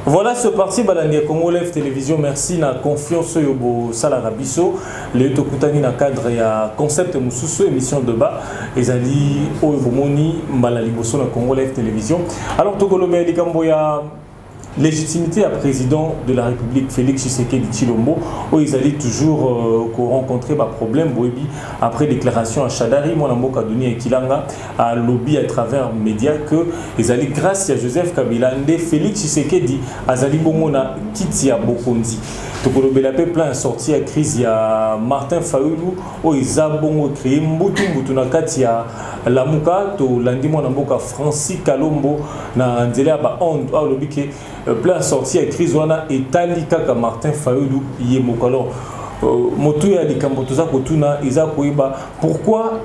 Voilà, ce parti Balandia Congo Live Télévision. Merci na confiance au Salarabiso. Les Tokutani na cadre ya concept mususu émission de bas. Ezali Oyobomoni Malaliboso na Congo Live Télévision. Alors Tokolobe Likamboya légitimité à président de la République Félix Tshisekedi Tshilombo, où ils allaient toujours rencontrer des problèmes après déclaration à Chadari, mon amboka Doni et Kilanga a lobby à travers les médias que ils allaient grâce à Joseph Kabila, Félix Tshisekedi, Azali Bomona, Kitia Bokondi. Tokolobela pe plein sorti à crise ya Martin Fayulu où ils a bongo créé Mbutu na kati ya Lamuka to landi mon amboka Francis Kalombo na nzela ba on lobby ke plein sorti à crise wana etali kaka Martin Fayulu yemoko. Alors moto ya likambo toza kotuna iza koiba pourquoi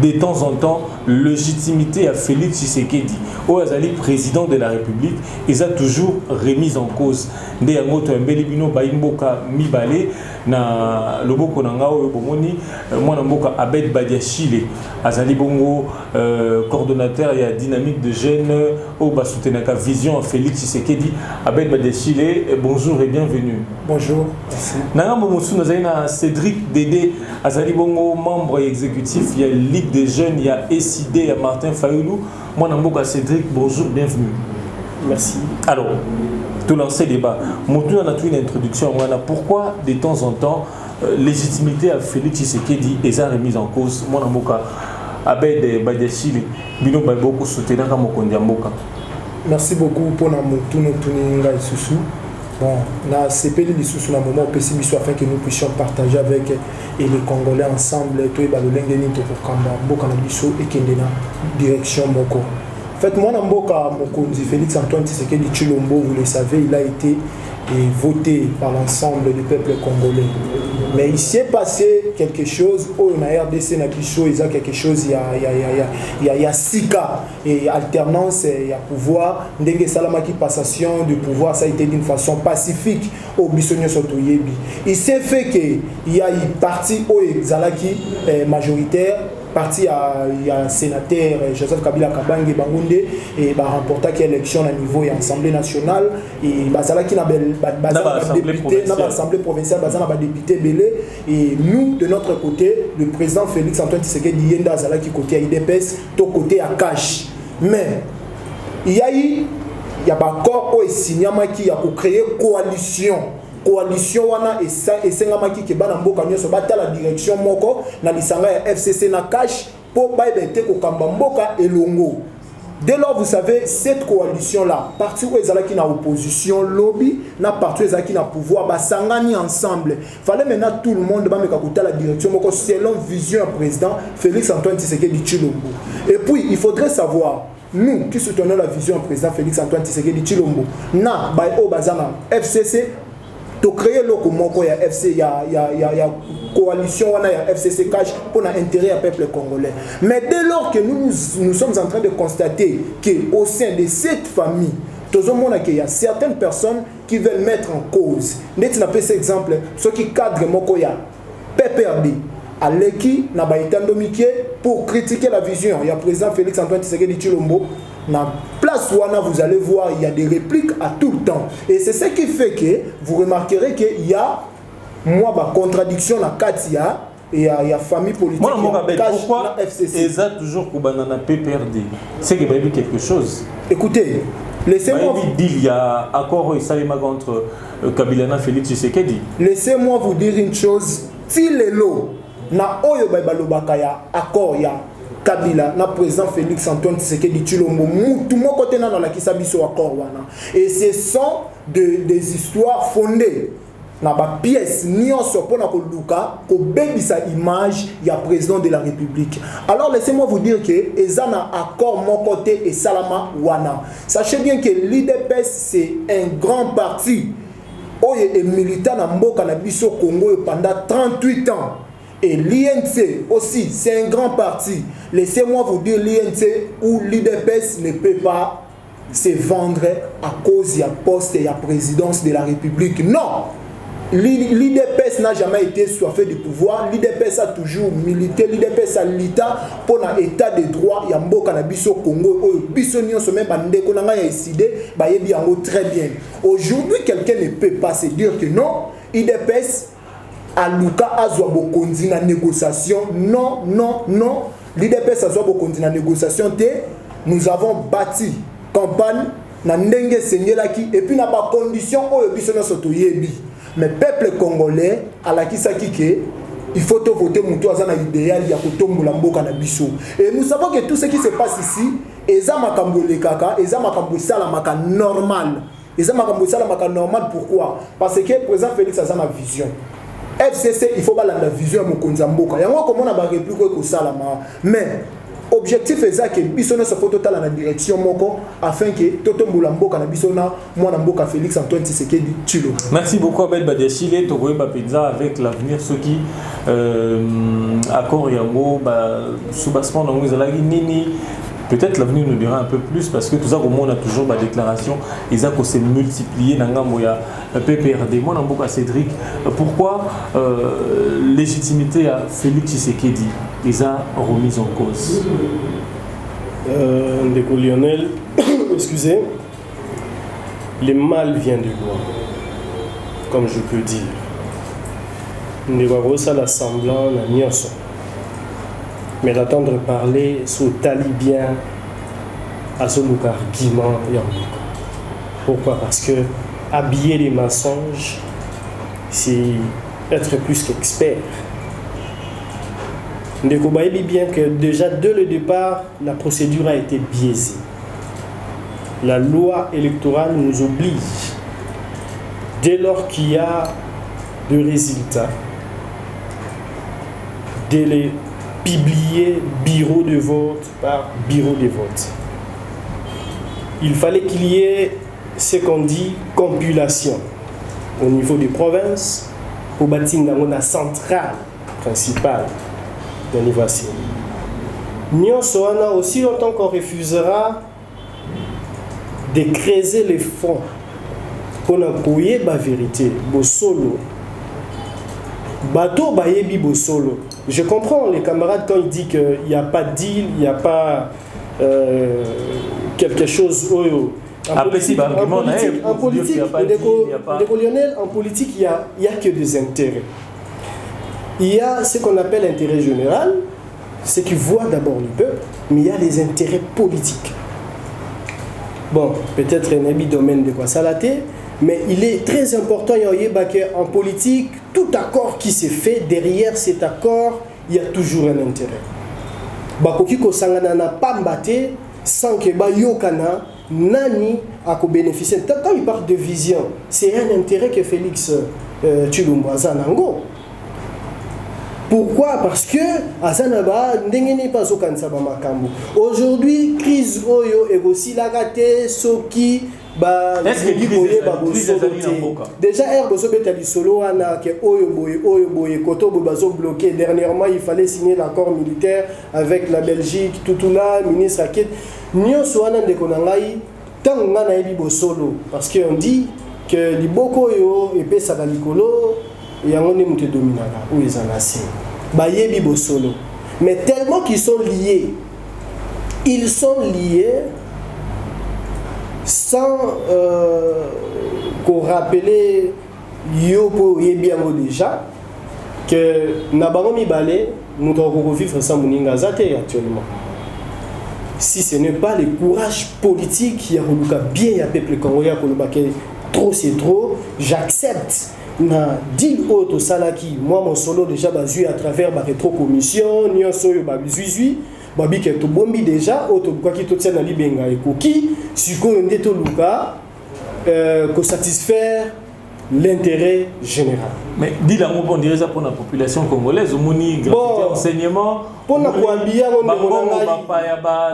de temps en temps légitimité à Félix Tshisekedi au Azali président de la République ils a toujours remise en cause nde yango to mbeli bino baimboka mibale na loboko na ngao bomoni mwana mboka Abed Badiachile Azali bongo coordonnateur ya dynamique de jeunes au basoutenaka vision à Félix Tshisekedi. Abed Badiachile, bonjour et bienvenue. Bonjour, merci. Nangambo Moussou nazalina Cédric Dédé Azali bongo membre exécutif il y a Ligue des jeunes, il y a SID, il y a Martin Fayulu. Moi Namboka Cédric, bonjour, bienvenue. Merci. Alors, tout lancer débat. Montou a une introduction. Pourquoi de temps en temps légitimité à Félix Tshisekedi est remise en cause? Moi Namboka Abed Badiachile, bino beaucoup soutenir comme Kondiamboka. Merci beaucoup pour notre Tuninga et Soussou. Bon, na CPD de Soussou na moment au afin que nous puissions partager avec les Congolais ensemble tout et balolengeni to kamba mboka na biso et kendena direction moko. En fait, moi Mboka Mokonzi Félix Antoine Tshisekedi Tshilombo, vous le savez, il a été voté par l'ensemble du peuple congolais. Mais il s'est passé quelque chose au RDC Nabiso, il y a quelque chose, il y a 6 cas et alternance, il y a pouvoir, Ndenge Salamaki passation de pouvoir, ça a été d'une façon pacifique au Bissonio Sotoyebi. Il s'est fait qu'il y a une partie au Zalaki majoritaire. Parti il y a un sénateur Joseph Kabila Bangunde et remporté l'élection à niveau et Assemblée nationale et Bazalaki na député na l'Assemblée provinciale bazana ba député belé et nous de notre côté le président Félix Antoine Tshisekedi Yenda Azalaki côté IDPS to côté à cash mais il y a pas corps au signamaki a créer coalition wana et sengamaki ke bana mboka nyoso batala direction moko na lisanga ya FCC na cash pour baibete ko kamba mboka elongo. Dès lors vous savez cette coalition là parti où ezalaki na opposition lobby na parti ezalaki na pouvoir basangani ensemble fallait maintenant tout le monde ba meka kota la direction moko selon vision du président Félix Antoine Tshisekedi Tshilombo. Et puis il faudrait savoir nous qui soutenons la vision du président Félix Antoine Tshisekedi Tshilombo na ba o bazana FCC to créer loko moko ya FC ya coalition wana ya FCC cash pour l'intérêt du peuple congolais. Mais dès lors que nous sommes en train de constater que au sein de cette famille tout monde qu'il y a certaines personnes qui veulent mettre en cause. Net na pese exemple ceux qui cadre moko ya PPRD Aleki na baitando mikie pour critiquer la vision. Il y a président Félix Antoine Tshisekedi Tshilombo na place wana vous allez voir il y a des répliques à tout le temps et c'est ce qui fait que vous remarquerez qu'il y a moi ba contradiction na katia et il y a famille politique pourquoi ils ont toujours kubanana PPRD c'est que il y a quelque chose. Écoutez, laissez-moi il y a accord et salima contre Kabila Félix Tshisekedi. Laissez-moi vous dire une chose, si les lots na oyo balobaka ya accord ya Kabila na président Félix Antoine Tshisekedi Tshilombo tout mon côté na la kisabiso accord wana et ce sont des histoires fondées na ba pièce nyonso pona ko luka ko bebisa image ya président de la République. Alors laissez-moi vous dire que ezana accord mon côté et salama wana. Sachez bien que l'IDPS c'est un grand parti oye est militant na mboka na biso Congo pendant 38 ans. Et l'INC aussi, c'est un grand parti. Laissez-moi vous dire l'INC ou l'IDPS ne peut pas se vendre à cause de la poste et la présidence de la République. Non! L'IDPS n'a jamais été soifé de pouvoir. L'IDPS a toujours milité. L'IDPS a l'État pour l'état de droit. Il y a un Canabiso Congo. Biso Nyon se met bandé. Qu'on a décidé. Très bien. Aujourd'hui, quelqu'un ne peut pas se dire que non. IDPS a Luka Azwa Bokondi na négociation. Non, non, non. L'IDPS Azwa Bokondi na négociation. Nous avons bâti campagne. Na ndenge senyelaki. Et puis na pas condition. Biso Nyon soto yebi. Mais peuple congolais, à la Kisakike, il faut voter Moutou Azana idéal, il y a Kotomboula Mboka na biso. Et nous savons que tout ce qui se passe ici, Eza Makambo le Kaka, Eza Makambo Salamaka normal. Eza Makambo Salamaka normal, pourquoi? Parce que le président Félix Azana vision. FCC, il faut pas la vision à Mokonza Mboka. Il y a comment on a répliqué que Salama. Mais objectif est que Bissona se faut total dans la direction moko afin que Toto Mboka na Bissona moi na Mboka Félix Antoine Tshisekedi Tshilo. Merci beaucoup Abel Badeshile Togoye Bapinza avec l'avenir ceux qui accord yango soubassement dans vous allez nini. Peut-être l'avenir nous dira un peu plus parce que tout ça, on a toujours ma déclaration, ils ont s'est multiplié dans le PPRD. Moi, dans Cédric, pourquoi légitimité à Félix Tshisekedi ils ont remise en cause? Ndeko Lionel, excusez, le mal vient de loin, comme je peux dire. Ndeko ça l'assemblant na nyonso. Mais d'attendre parler sur talibien à ce argument. Pourquoi? Parce que habiller les mensonges, c'est être plus qu'expert. Ndeko Bayebi bien que déjà dès le départ, la procédure a été biaisée. La loi électorale nous oblige, dès lors qu'il y a de résultats, de les publier bureau de vote par bureau de vote. Il fallait qu'il y ait ce qu'on dit compilation au niveau des provinces pour bâtir la centrale principale de l'innovation. Nous sommes aussi longtemps qu'on refusera de creuser les fonds pour appuyer la vérité, le solo. Bateau Bayebi Bosolo. Je comprends les camarades quand ils disent qu'il n'y a pas de deal, il n'y a pas quelque chose. En politique, il n'y a que des intérêts. Il y a ce qu'on appelle l'intérêt général, ce qui voit d'abord le peuple, mais il y a les intérêts politiques. Bon, peut-être un domaine de quoi salater. Mais il est très important en politique, tout accord qui se fait, derrière cet accord, il y a toujours un intérêt. Bakoki ko sangana na pambate sans que bayokana nani a bénéficier. Quand il parle de vision, c'est un intérêt que Félix Tshilombo Azanango. Pourquoi? Parce que Azanaba ndengeni pas okansa ba makambo. Aujourd'hui, crise oyo egosi lagate soki déjà solo bloqué. Dernièrement il fallait signer l'accord militaire avec la Belgique, Toutoula, ministre Akit. Nous sommes solo parce qu'on dit que les boko yo et ça va licolo et on est monté dominara où ils en assez. Bayebi solo. Mais tellement qu'ils sont liés. Ils sont liés sans qu'on rappelle Yopo Yebiango déjà que Nabaromi Balé nous devons vivre sans Mouningazate actuellement. Si ce n'est pas le courage politique qui a bien y a peuple congolais trop c'est trop, j'accepte na deal auto salaki moi mon solo déjà basé à travers ma rétro-commission ni un soyo babizui babi ke to bombi déjà auto quoi qui tout ça na libenga ekoki siko yonde to luka ko satisfaire l'intérêt général. Mais dis la mot bon dirait ça pour la population congolaise au moni gratuité enseignement pour na kwambia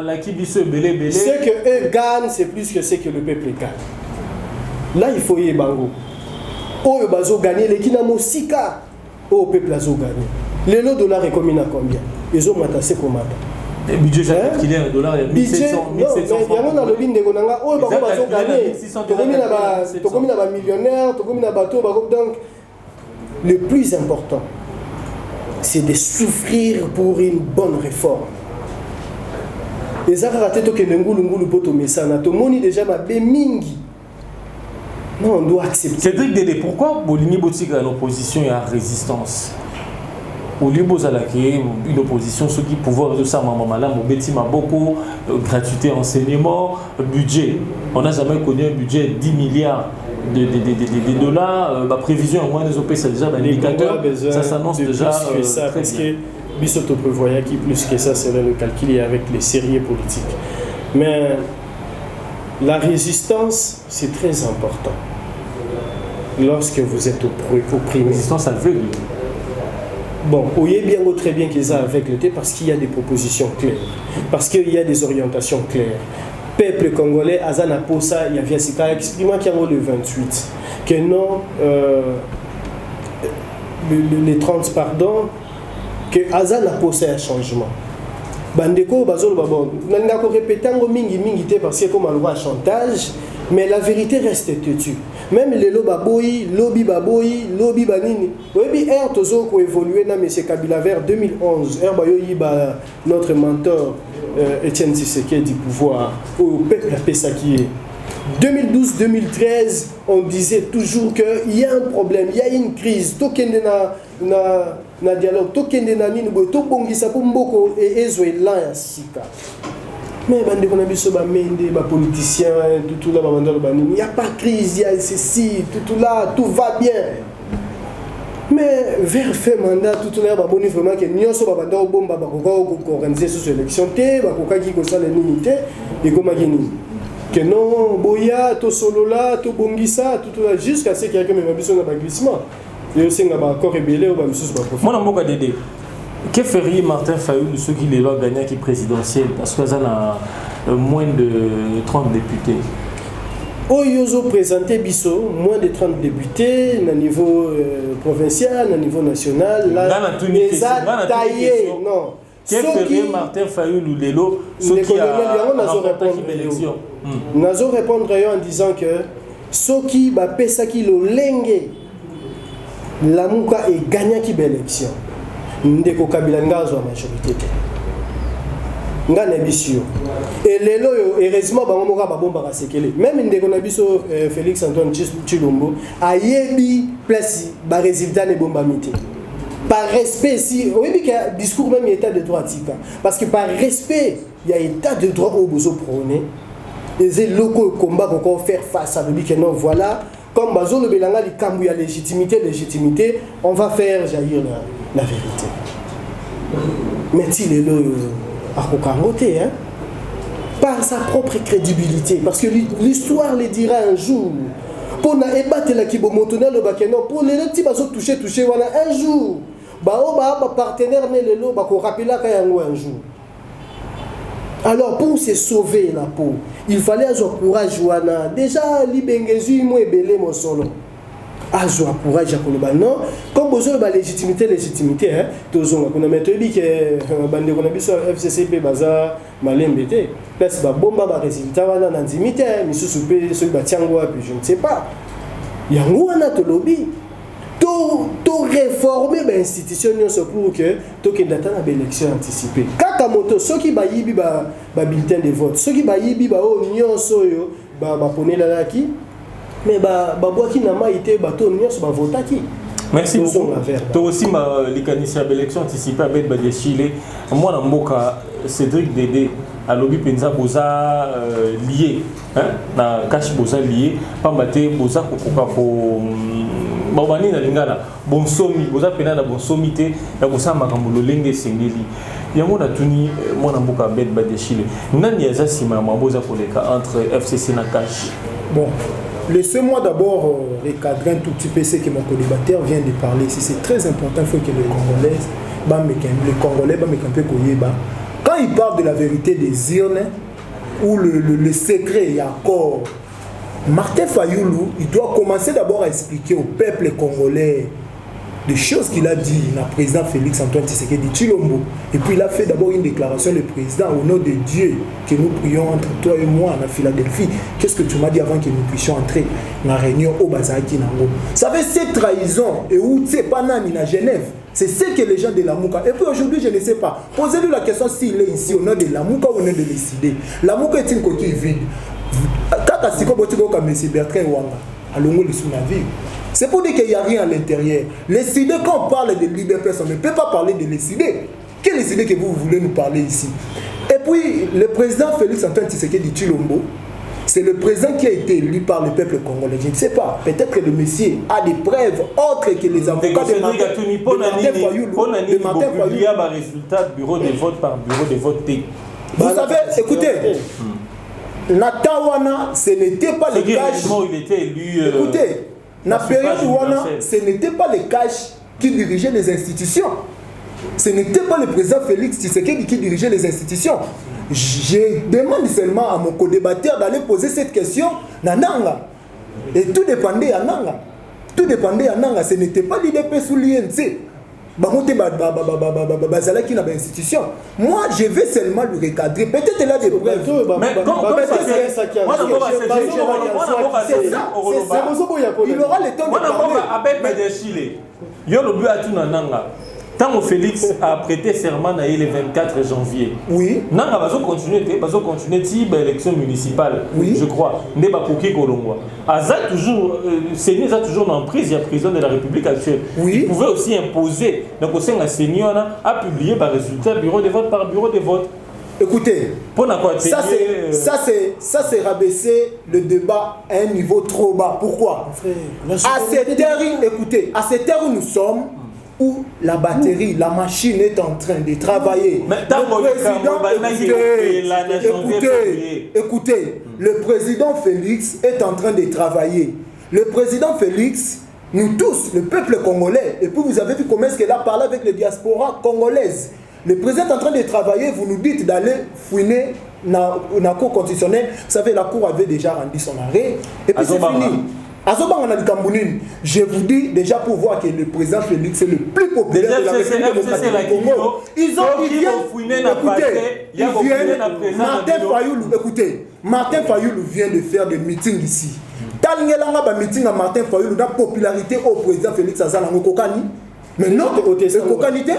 la qui biso belé belé ce que eux gagnent c'est plus que ce que le peuple gagne. Là il faut y bango oyo bazo gagner les kinamo sika au peuple azo gagner. Le dollar est combien à combien? Ils ont matassé comme ça. Le budget qu'il y a un dollar, il y a 1700 francs. Il y a un lobby de Gonanga, oh, bah, on va gagner. Tokomi n'a pas millionnaire, Tokomi n'a pas bateau, donc le plus important, c'est de souffrir pour une bonne réforme. Et ça, raté to que ngulu poto mesana, to moni déjà ma bemingi. Non, on doit accepter. Cédric Dédé, pourquoi Bolini Botika en opposition et en résistance? Au lieu de une opposition, ceux qui pouvoir résoudre ça, beaucoup, gratuité, enseignement, budget. On n'a jamais connu un budget de 10 milliards de dollars. La prévision, au moins, des OP, c'est déjà un indicateur. Ça s'annonce déjà. Parce que Bissoto prévoyait qui plus que ça serait le calcul avec les sérieux politiques. Mais la résistance, c'est très important. Lorsque vous êtes opprimé. Résistance aveugle. Bon, vous voyez bien ou très bien qu'ils ont avec le thé parce qu'il y a des propositions claires, parce qu'il y a des orientations claires. Peuple congolais, Azana Posa, il y a Sika exprimant qu'il y a le 28, que non, les 30, pardon, que Azana Posa un changement. Bandeko, Bazol Babon, on a répété mingi parce que comme un chantage, mais la vérité reste têtue. Même les lobby banini. Oui, R tozo ko évolué na monsieur Kabila vers 2011. R bayoyi ba notre mentor Etienne Tshisekedi du pouvoir au peuple la paix qui est. 2012-2013, on disait toujours qu'il y a un problème, il y a une crise. Tokende na dialogue, tokende na nini boy to bongisa po mboko et ezoela ya sika. Mais les politiciens, tout là, il n'y a pas de crise, il y a ceci, tout là, tout va bien. Mais vers fin mandat, tout là, il faut vraiment que nous soyons organisés sur l'élection, que non, Boya, to solo là, to bongisa, tout là, jusqu'à ce qu'il y ait un glissement. Il y a aussi un corps rébellé ou un peu. Que ferait Martin Fayoulou ceux qui les lois gagnent qui présidentielle parce que ça a moins de 30 députés? Oyozo présenté Bisso, moins de 30 députés au niveau provincial, au niveau national. Là, taillé, non. Que ferait Martin Fayoulou Lelo ceux qui ont l'élection? Nous allons répondre en disant que ceux qui ont ça qui l'ont lengue, la mouka est gagnant qui l'élection. Ndeko Kabila ngazo a majorité nga na biso et lelo heureusement bango moka ba bomba kasekele même ndeko na biso Félix Antoine Tshilombo ayebi place ba résultat ne bomba mité par respect si oui que discours même état de droit tika parce que par respect il y a état de droit au besoin prôné les locaux combat qu'on faire face à lui que non voilà comme bazo le belanga li kambu ya légitimité on va faire jaillir la vérité. Mais il est là à Kokamoté, hein, par sa propre crédibilité, parce que l'histoire le dira un jour. Pour na ébattre la kibomontona le bakeno, pour les petits bazo toucher voilà un jour. Ba partenaire ne le lo ba ko rappeler kayango un jour. Alors pour se sauver la peau, il fallait avoir courage wana. Déjà libengezu mo ebele mo solo. Azo courage à Koloba non comme besoin de légitimité hein tozonga kuna metodi que bande kuna biso FCCP baza malembete place ba bomba ba résultat wana na nzimite misusu pe so ba tiango puis je ne sais pas yango wana to lobby to réformer ba institution nyonso pour que to kendata na élection anticipée kaka moto soki ba yibi ba bulletin de vote soki ba yibi ba o nyonso yo ba ponela laki mais babouaki n'a pas été bateau nyos ba votaki. Merci beaucoup. Toi aussi l'élections élection anticipée avec Badiachile. Moi dans Mboka Cédric Dédé à lobby penza boza lié hein na cash boza lié pambate boza kokoka ko babani na lingala bonsomi boza pena na bonsomi te ya bosa makambo lolenge sengeli. Yango na tuni moi dans Mboka bet Badiachile. Nani yaza sima maboza koleka entre FCC na cash. Bon, laissez-moi d'abord recadrer un tout petit peu ce que mon collibateur vient de parler. C'est très important, il faut que les Congolais, quand il parle de la vérité des urnes, ou le secret, il y a encore, Martin Fayoulou, il doit commencer d'abord à expliquer au peuple congolais des choses qu'il a dit, le président Félix Antoine Tshisekedi Tshilombo. Et puis il a fait d'abord une déclaration, le président, au nom de Dieu, que nous prions entre toi et moi en Philadelphie. Qu'est-ce que tu m'as dit avant que nous puissions entrer dans la réunion au Bazaki Nango? Vous savez, cette trahison, et où c'est pas nani à Genève, c'est ce que les gens de Lamouka. Et puis aujourd'hui, je ne sais pas. Posez-lui la question s'il est ici au nom de Lamouka ou au nom de l'Essidé. Lamouka est une coquille vide. Quand Siko Botiko comme M. Bertrand Wanga, à l'ongo de son avis. C'est pour dire qu'il n'y a rien à l'intérieur. Les idées, quand on parle de leader personne, on ne peut pas parler de les idées. Quelles idées que vous voulez nous parler ici? Et puis, le président Félix Antoine Tshisekedi Tshilombo, c'est le président qui a été élu par le peuple congolais. Je ne sais pas. Peut-être que le monsieur a des preuves autres que les avocats de Martin Fayulu. Il y a un résultat bureau de vote par bureau de vote. Vous savez, écoutez, Natawana, ce n'était pas le cash. Il était élu. Écoutez, na période Wana, ce n'était pas le cash qui dirigeait les institutions. Ce n'était pas le président Félix Tshisekedi qui dirigeait les institutions. Je demande seulement à mon co-débatteur d'aller poser cette question à Nanga. Et tout dépendait à Nanga. Tout dépendait à Nanga. Ce n'était pas l'IDPS ou l'INC. Bazalaki dans l'institution. Moi, je vais seulement le recadrer. Peut-être il a des preuves. Mais il aura le temps de parler. Tant que Félix a prêté serment le 24 janvier, oui. Nanga va continuer l'élection municipale, oui. Je crois. Neba Koki Kolongwa. Aza toujours, Seigneur est toujours en prise, il y a président de la République actuelle. Oui. Il pouvait aussi imposer, donc au sein de la Seigneur a publié par résultat bureau de vote par bureau de vote. Écoutez, ça c'est rabaisser le débat à un niveau trop bas. Pourquoi? À cette heure, écoutez, à cette heure où nous sommes, où la batterie, la machine est en train de travailler. Écoutez, le président Félix est en train de travailler. Le président Félix, nous tous, le peuple congolais, et puis vous avez vu comment est-ce qu'il a parlé avec les diasporas congolaises. Le président est en train de travailler, vous nous dites d'aller fouiner dans la cour constitutionnelle. Vous savez, la cour avait déjà rendu son arrêt. Et puis c'est fini. Je vous dis déjà pour voir que le président Félix est le plus populaire de la République démocratique du Congo. Ils viennent, Martin Fayulu vient de faire des meetings ici. Talingelanga ba meeting à Martin Fayulu da popularité au président Félix Azanango Kokani. Mais non, écoutez, quel meeting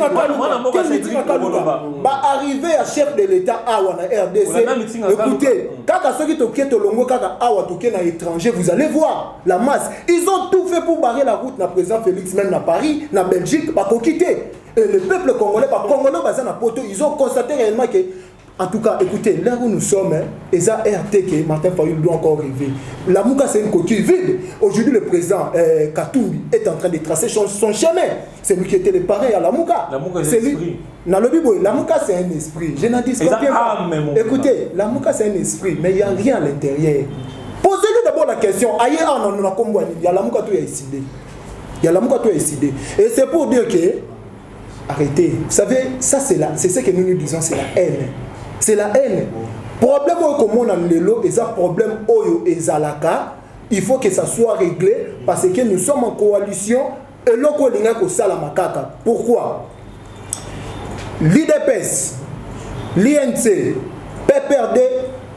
à Kaluka va arriver à chef de l'État Awa na RDC. Écoutez, quand ceux qui toquent Tolongo, quand Awa toquent na étranger, vous allez voir la masse. Ils ont tout fait pour barrer la route na président Félix, même na Paris, na Belgique, pas pour quitter. Et le peuple congolais, pas congolais, ils ont constaté réellement que. En tout cas, écoutez, là où nous sommes, et ça RT que Martin Fayulu doit encore arriver. La Mouka, c'est une coquille vide. Aujourd'hui, le président Katumbi est en train de tracer son chemin. C'est lui qui était le parrain à la Mouka. La Mouka, c'est l'esprit. La Mouka, c'est un esprit. Je n'en dis pas. Écoutez, la Mouka, c'est un esprit, mais il n'y a rien à l'intérieur. Posez-lui d'abord la question. Ailleurs, on a comme il y a la Mouka, tout est décidé. Il y a la Mouka, tout est décidé. Et c'est pour dire que, arrêtez. Vous savez, ça, c'est ce que nous disons, c'est la haine. C'est la haine. Problème comme on a le lot, et ça problème oyo et zalaka, il faut que ça soit réglé parce que nous sommes en coalition et l'oko linga ko sala makaka. Pourquoi? L'IDPS, l'INC, PPRD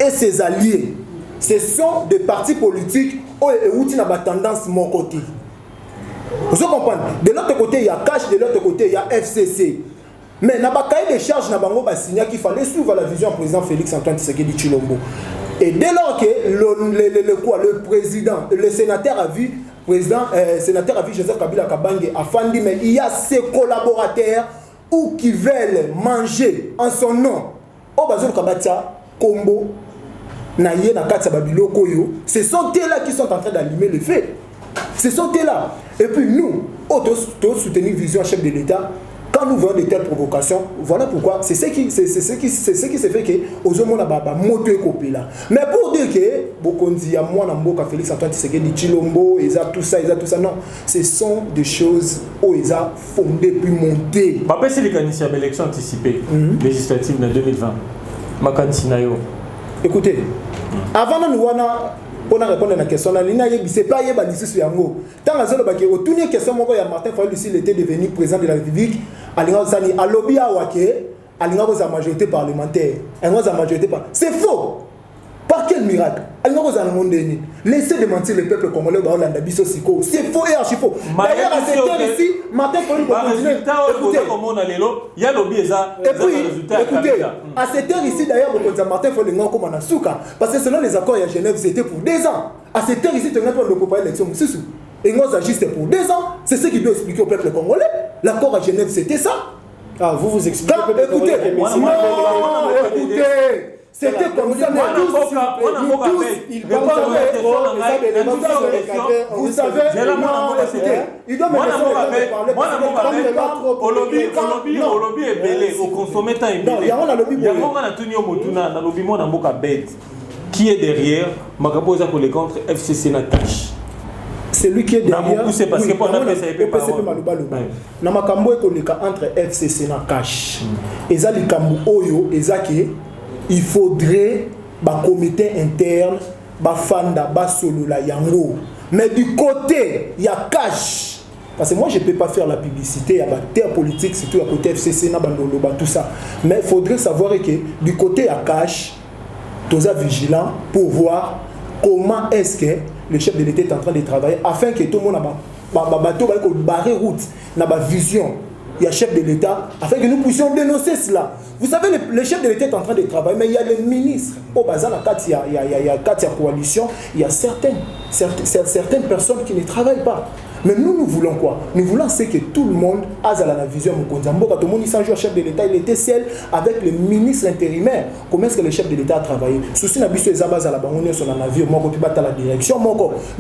et ses alliés, ce sont des partis politiques qui ont tendance mon côté. Vous comprenez? De l'autre côté, il y a CASH, de l'autre côté, il y a FCC. Mais dans le cahier de charges, il fallait suivre la vision du président Félix Antoine Tshisekedi Tshilombo. Et dès lors que le président, le sénateur a vu, Joseph Kabila Kabange a fandi, mais il y a ses collaborateurs qui veulent manger en son nom. Kombo, Naye, Nakatsa Babilo, Koyo, ce sont eux-là qui sont en train d'allumer le feu. Ce sont eux-là. Et puis nous, tous soutenir vision chef de l'État. Quand nous voyons de telles provocations, voilà pourquoi c'est ce qui se fait que aux hommes on a moto copie là. Mais pour dire que Bokondi a moi Namboka Félix Antoine Tshisekedi Tshilombo, ils a tout ça, non, ce sont des choses où ils ont fondé puis monté. Papa c'est les candidats à l'élection anticipée législative de 2020. Makan Sinayo. Écoutez, avant nous voilà pour répondre à la question c'est pas yeba lisusu yango tant azolo baki otuni question moko ya Martin Fayulu s'il était devenu président de la République alinga sani alobi awake alinga ko sa majorité parlementaire alinga sa majorité par c'est faux. Par quel miracle? Laissez de mentir le peuple congolais dans la Bisso Siko. C'est faux et archi faux. D'ailleurs, à cette heure ici, Martin Fayulu va continuer. Écoutez, à cette heure ici, d'ailleurs, Martin Fayulu va comme Souka. Parce que selon les accords à Genève, c'était pour 2 ans. À cette heure ici, tu n'as pas de préparer l'élection. Et nous, juste pour 2 ans. C'est ce qui doit expliquer au peuple congolais. L'accord à Genève, c'était ça. Ah, vous expliquez. Écoutez, écoutez. C'était comme ça, vous savez, il doit me laisser parler. Qui est derrière Makaboza pour les contre FCC Nakash? C'est lui qui est derrière. C'est parce que pendant que ça est pas Namakambo est entre FCC Nakash. Et ça, les Kambu Oyo, et ça qui il faudrait un comité interne, un fanda, un solo la yango. Mais du côté, il y a cash. Parce que moi, je ne peux pas faire la publicité, il y a des terres politiques, surtout à côté FCC, tout ça. Mais il faudrait savoir que du côté, il y a cash, tous les vigilants pour voir comment est-ce que le chef de l'État est en train de travailler afin que tout le monde ait une barre route, une vision. Il y a le chef de l'État, afin que nous puissions dénoncer cela. Vous savez, le chef de l'État est en train de travailler, mais il y a les ministres. Au bazar, il y a 4 coalitions, il y a certaines personnes qui ne travaillent pas. Mais nous voulons quoi? Nous voulons c'est que tout le monde a la vision. Tout le monde s'en joue, chef de l'État, il était seul avec le ministre intérimaire. Comment est-ce que le chef de l'État a travaillé? Souci n'a pas été à la banque, sur la navire, moi, la direction,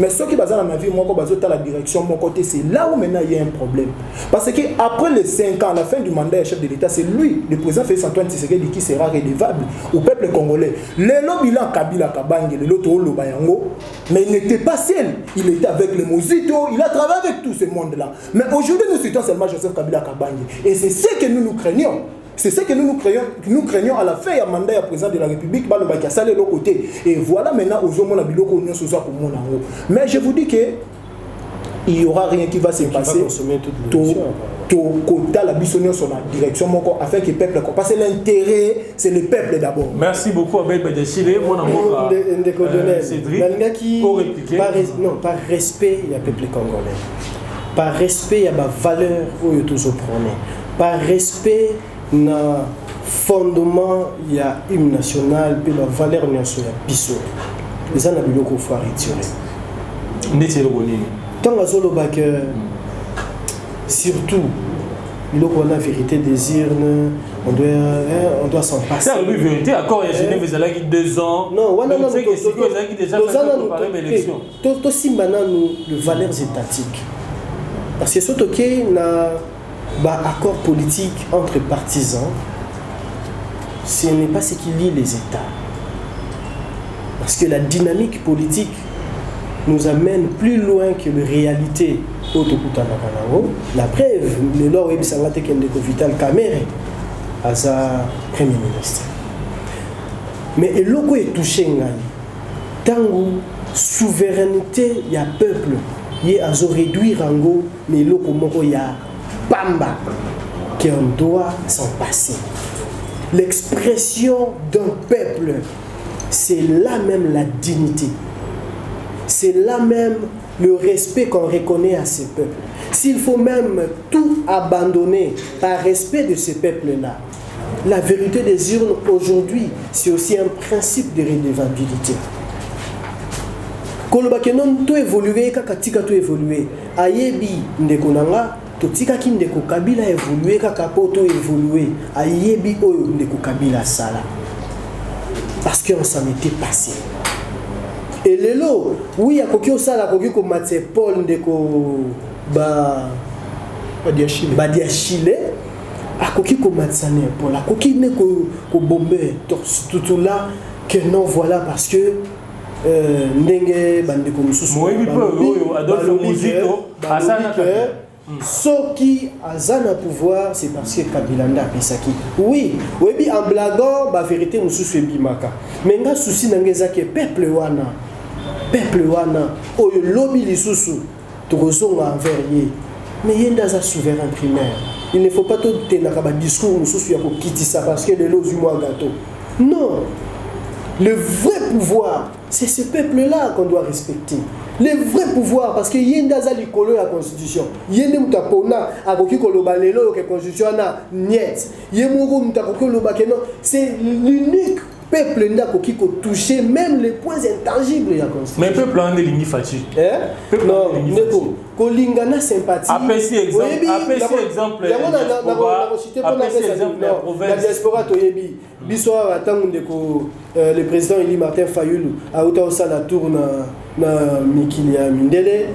mais ceux qui basent la navire, moi, la direction, mon côté, c'est là où maintenant il y a un problème. Parce qu'après les 5 ans, à la fin du mandat du chef de l'État, c'est lui, le président Félix Antoine Tshisekedi, qui sera redevable au peuple congolais. Le bilan Kabila Kabange, le Loto Lobayango, mais il n'était pas seul. Il était avec le Mozito, il a travaillé avec tout ce monde-là. Mais aujourd'hui, nous citons seulement Joseph Kabila Kabange. Et c'est ce que nous craignons. C'est ce que nous craignons à la fin du mandat du président de la République, qui a salé de l'autre côté. Et voilà maintenant, mais je vous dis que il n'y aura rien qui va se passer. La bisonnière sur la direction afin que le peuple parce que l'intérêt c'est le peuple d'abord. Merci beaucoup Abel Badjachile, mon amour Cédric pour répliquer. Par respect il y a peuple congolais. Par respect il y a ma valeur où il toujours prôné. Par respect na fondement il y a hymne national puis la valeur nationale biso. Les gens n'ont pas faut retirer. N'était le tant que surtout, il a la vérité désir, on doit s'en passer. C'est la vérité, accord, il y a Genève, vous avez 2 ans. Non, vous avez déjà préparé l'élection. Tout aussi maintenant, les valeurs étatiques. Parce que surtout qu'il y a un accord politique entre partisans, ce n'est pas ce qui lie les États. Parce que la dynamique politique nous amène plus loin que la réalité. La preuve, le loi est que Vital Kamerhe à sa premier ministre. Mais le loco est touché. Tant que souveraineté, il y a peuple, il y a réduire en go, mais le loco il y a pamba qu'on doit s'en passer. L'expression d'un peuple, c'est là même la dignité. C'est là même le respect qu'on reconnaît à ces peuples. S'il faut même tout abandonner par respect de ces peuples-là, la vérité des urnes aujourd'hui, c'est aussi un principe de redevabilité. Kolobakenon tout évoluer, kakatika tout évoluer. Ayebi ndekonanga, totika ki ndeko Kabila évoluer, kakapo tout évoluer. Ayebi oyo ndeko Kabila sala. Parce qu'on s'en était passé. Et le lot, oui, il y a quelqu'un qui a dit Paul Ndeko Badiachile, a quelqu'un qui a dit Paul, a quelqu'un qui a bombé tout là, que non, voilà, parce que Ndenge Bandeko Moussou, Adolphe Muzito, ceux qui ont un pouvoir, c'est parce que Kabila a Pesaki. Oui, oui, en blaguant, la vérité, nous sommes Bimaka. Mais nous souci que le peuple wana peuple wana oyo lobby lisusu tozonga envers ye mais yenda za souverain primaire. Il ne faut pas tout tenir un discours mususu ya ko kitisa parce que de l'eau moi gâteau. Non. Le vrai pouvoir, c'est ce peuple-là qu'on doit respecter. Le vrai pouvoir, parce que yenda za likolo la constitution. Yende mutapona akoki koloba lelo ke constitution na niet. Yemoko mutakoki koloba ke non, c'est l'unique peuple qui peut toucher même les points intangibles de la constitution. Mais le peuple a un ligne fatigue. Non, Neko, Kolingana sympathie. APC exemple. La diaspora Toyebi. Bissoir attend le président Eli Martin Fayoulou a autant ça la tour na Mikilia Mindele.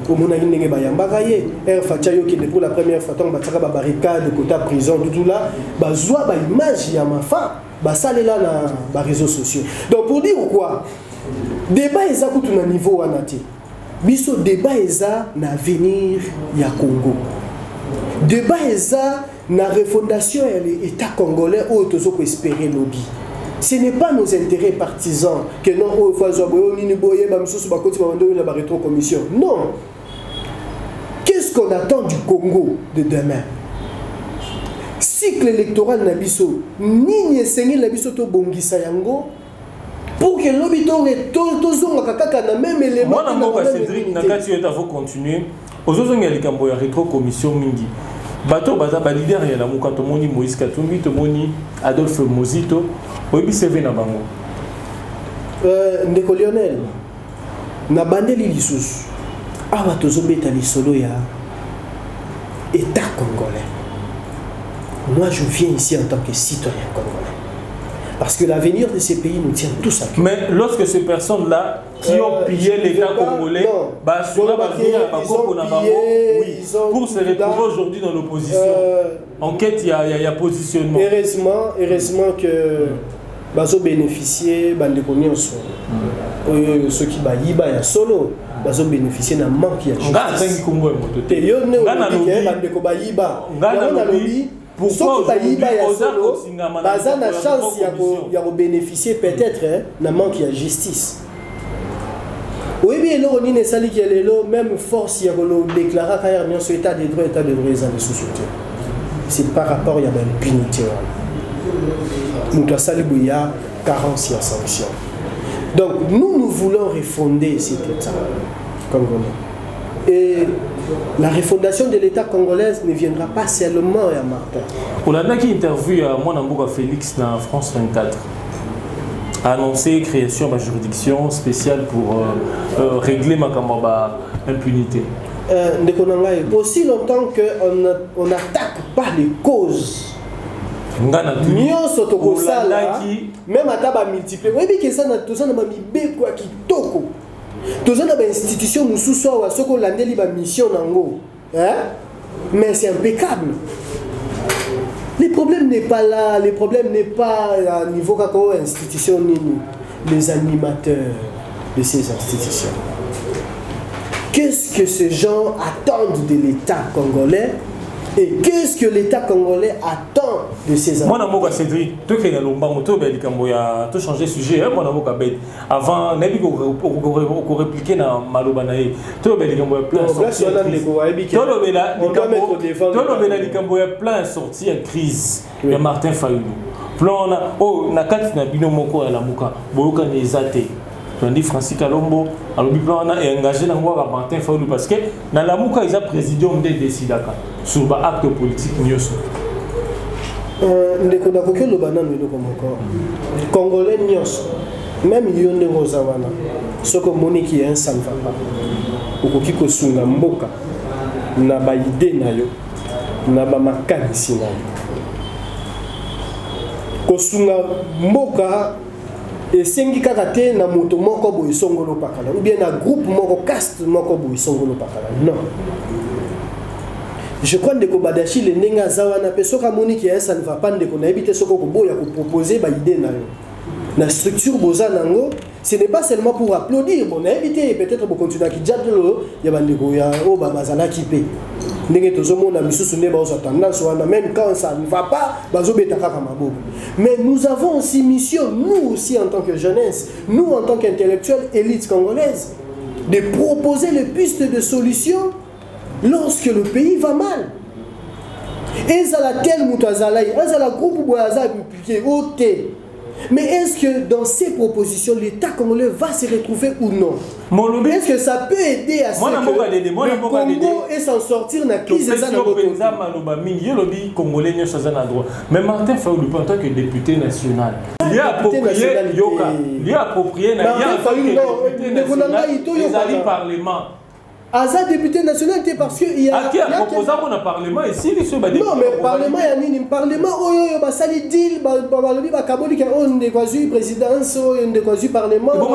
Comme on a dit que Bayambakaye, Air Fachayo qui est pour la première fois tant battra ba barricade côté prison tout là, ba zoa ba image ya ma femme. Bah ça là dans les réseaux sociaux. Donc pour dire quoi, débat est à un niveau anati. Biso débat est à l'avenir ya Congo. Débat est à la refondation de l'État congolais où tous on espérer lobby. Ce n'est pas nos intérêts partisans que non au Fazoboyo ni boye ba msusu ba koti ba ndo la rétro commission. Non. Qu'est-ce qu'on attend du Congo de demain? Cycle électoral nabiso ni sengi nabiso to bongisa yango pour que l'obito to zonga kaka na même élément. Moi na Cédric na kati yo tavo continuer ozozonga likambo ya rétro commission mingi bato baza ba leader ya la muka to moni Moïse Katumbi to moni Adolphe Mozito oyebi CV na bango ndeko Lionel na bandeli lisusu awa tozobeta lisolo ya État congolais. Moi, je viens ici en tant que citoyen congolais. Parce que l'avenir de ces pays nous tient tous à cœur. Mais lorsque ces personnes-là qui ont pillé l'État congolais, pour se retrouver aujourd'hui dans l'opposition, en quête, il y a positionnement. Heureusement que bazo bénéficier bandekonions ceux qui bayiba ya solo bazo bénéficier na manque ya justice. Pourquoi aujourd'hui baza na chance ya bénéficier peut-être na manque ya justice. Oui bien le roni ne sali ki lelo même force ya ko déclarer carrière non sur état de droit dans les sociétés. C'est par rapport ya l'impunité. Nous doit sali buya carence ya sanction. Donc nous voulons refonder cet état congolais. Et la refondation de l'État congolais ne viendra pas seulement à Martin. On a une interview à Mwanamboka Félix dans France 24. A annoncé la création d'une juridiction spéciale pour régler ma impunité. Aussi longtemps qu'on n'attaque pas les causes. Même à taba multiplier. Oui, mais que ça n'a tout ça n'a pas mis quoi qui toko. Tous les institutions nous sous-soient à ce qu'on a délivré la mission nango. Mais c'est impeccable. Le problème n'est pas là, le problème n'est pas à niveau kako institution ni les animateurs de ces institutions. Qu'est-ce que ces gens attendent de l'État congolais et qu'est-ce que l'État congolais attend de ces moi namoka Cédric to kenya lomba moto be likambo ya to changer sujet moi namoka bet avant nabi ko répliquer na maloba na ye to be likambo ya plein sorti to lobela likambo ya plein sorti en crise ya Martin Fayoulou plan na na kati na bino moko ya lamuka boyoka ni ezate on dit Francis Kalombo alors le plan a engagé dans moi Martin Fayoulou parce que dans lamuka ils a présidium de décidaka sur ba acte politique nyoso ndeko na koke lo banana ndo komoko congolais nyoso même yonde ngozawana soko moniki un ça ne va pas okoki ko sunga mboka na ba idée na yo na ba makanisi na yo ko sunga mboka esengi kaka te na moto moko boye songolo pakala ou bien na groupe moko caste moko boye songolo pakala non. Je crois que Badachi le nenga zawana pe soka moni ki ça ne va pas ndeko na ebite soko ko boya ko proposer ba idée na yo. Na structure boza nango ce n'est pas seulement pour applaudir. Bon, on a évité peut-être pour continuer à quitter il y a des gens qui payent. Même quand ça ne va pas, mais nous avons aussi mission, nous aussi en tant que jeunesse, nous en tant qu'intellectuels, élite congolaise, de proposer les pistes de solutions lorsque le pays va mal. Et ça la tel moutazalaï, et ça la groupe boaza impliqué au thé. Mais est-ce que dans ces propositions, l'État congolais va se retrouver ou non? Est-ce que ça peut aider à ce que le Congo et s'en sortir dans la crise de mais Martin Fayulu, en tant que député national, il a approprié le Parlement. Aza député national parce que il y a qui a proposé pour le Parlement ici non mais Parlement il y a ni Parlement oyo basali deal balobi bakaboli ka on de quasi présidence on de quasi Parlement non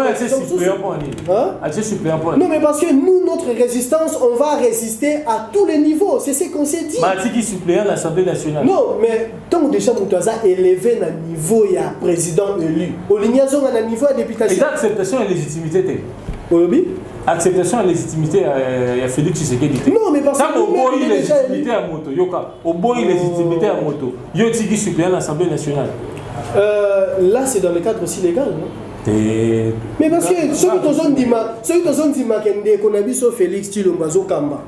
mais parce que nous notre résistance on va résister à tous les niveaux c'est ce qu'on s'est dit Matiki suppléant à l'Assemblée nationale non mais tant déjà Moutaza élevé na niveau il y a président élu au lignazo na niveau de députation et acceptation et légitimité oyobi acceptation et légitimité à Félix Tshisekedi. Non, mais parce que au bout il légitimité à moto, yoka. Au bout il légitimité à moto. Yo tiki suppléant à l'Assemblée nationale. Là c'est dans le cadre aussi légal, non? Mais parce que celui qui ont dit qu'on a vu sur Félix Tshilombazo Kamba,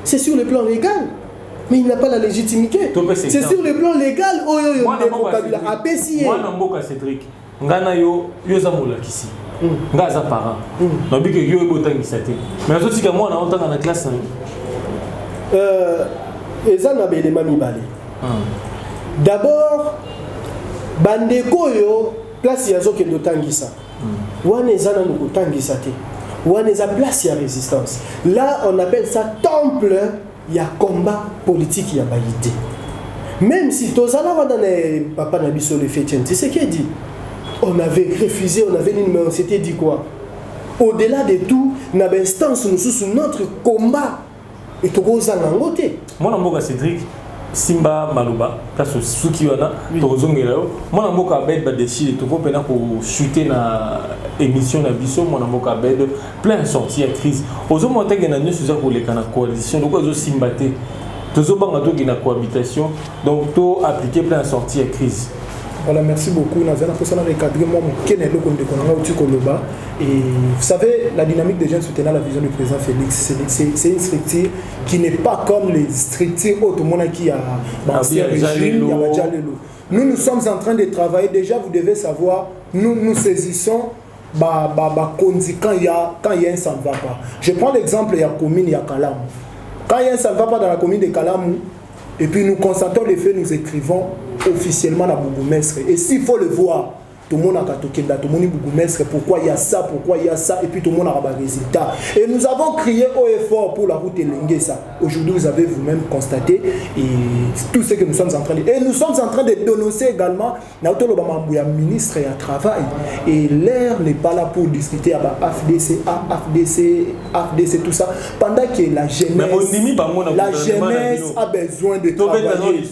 c'est sur le plan légal. Mais il n'a pas la légitimité. C'est sur le plan légal. Oh yo yo Kabila a PCA. Moi Namboka Cédric. Ngana yo zamola kisi. Ngaza parent. Non bi que yo ebotangisa te. Mais azoti ka moi na otanga na classe. Eza na belema mibale. D'abord bandeko yo place ya zoke ndotangisa. Wana eza na ndotangisa te. Wana eza place ya résistance. Là on appelle ça temple ya combat politique ya baïté. Même si tozala wana na papa na biso le fait c'est ce qu'il dit. On avait refusé, on avait dit, mais on s'était dit quoi? Au-delà de tout, dans l'instance, nous sommes notre combat. Et tout le monde moi, je suis Cédric, Simba Malouba, parce que ceux qui ont moi, je suis pour chuter dans l'émission de Bisso, moi, je suis plein de sorties à crise. Aux hommes, on a une coalition, donc on a Simbaté. Tous les gens qui ont une cohabitation, donc on a appliqué plein de sorties à crise. Voilà, merci beaucoup. Et vous savez, la dynamique des jeunes soutenant la vision du président Félix, c'est une structure qui n'est pas comme les structures autres qui a l'ancien régime. Nous sommes en train de travailler. Déjà, vous devez savoir, nous saisissons quand il y a un ça ne va pas. Je prends l'exemple, il y a commune, il y a Kalam. Quand il y a un ça ne va pas dans la commune de Kalam, et puis nous constatons les faits, nous écrivons officiellement à Bougumestre. Et s'il faut le voir, tout le monde a toqué, tout le monde a Bougumestre, pourquoi il y a ça, et puis tout le monde a un résultat. Et nous avons crié haut et fort pour la route Elenguesa. Aujourd'hui, vous avez vous-même constaté et tout ce que nous sommes en train de dire. Et nous sommes en train de dénoncer également le ministre et à travail. Et l'air n'est pas là pour discuter avec AFDC, tout ça. Pendant que la jeunesse a besoin de travailler.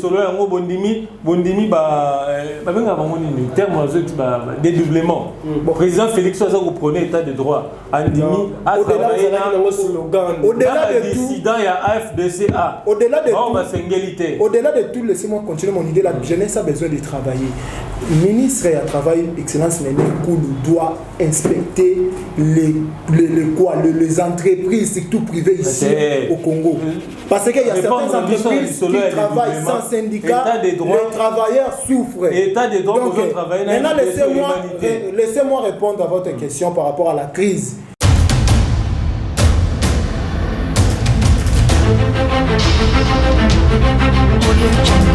Dédoublement. Président Félix Sosa reprenait l'état de droit. Au-delà de tout, il y a AFDCA. Au-delà de tout, laissez-moi continuer mon idée. La jeunesse a besoin de travailler. Le ministre et à travail, Excellence Néné Koulou, doit inspecter les entreprises, surtout privées ici au Congo. Parce qu'il y a certaines entreprises qui travaillent sans syndicat, les travailleurs souffrent. Donc, maintenant, laissez-moi répondre à votre question par rapport à la crise. Audio Jungle.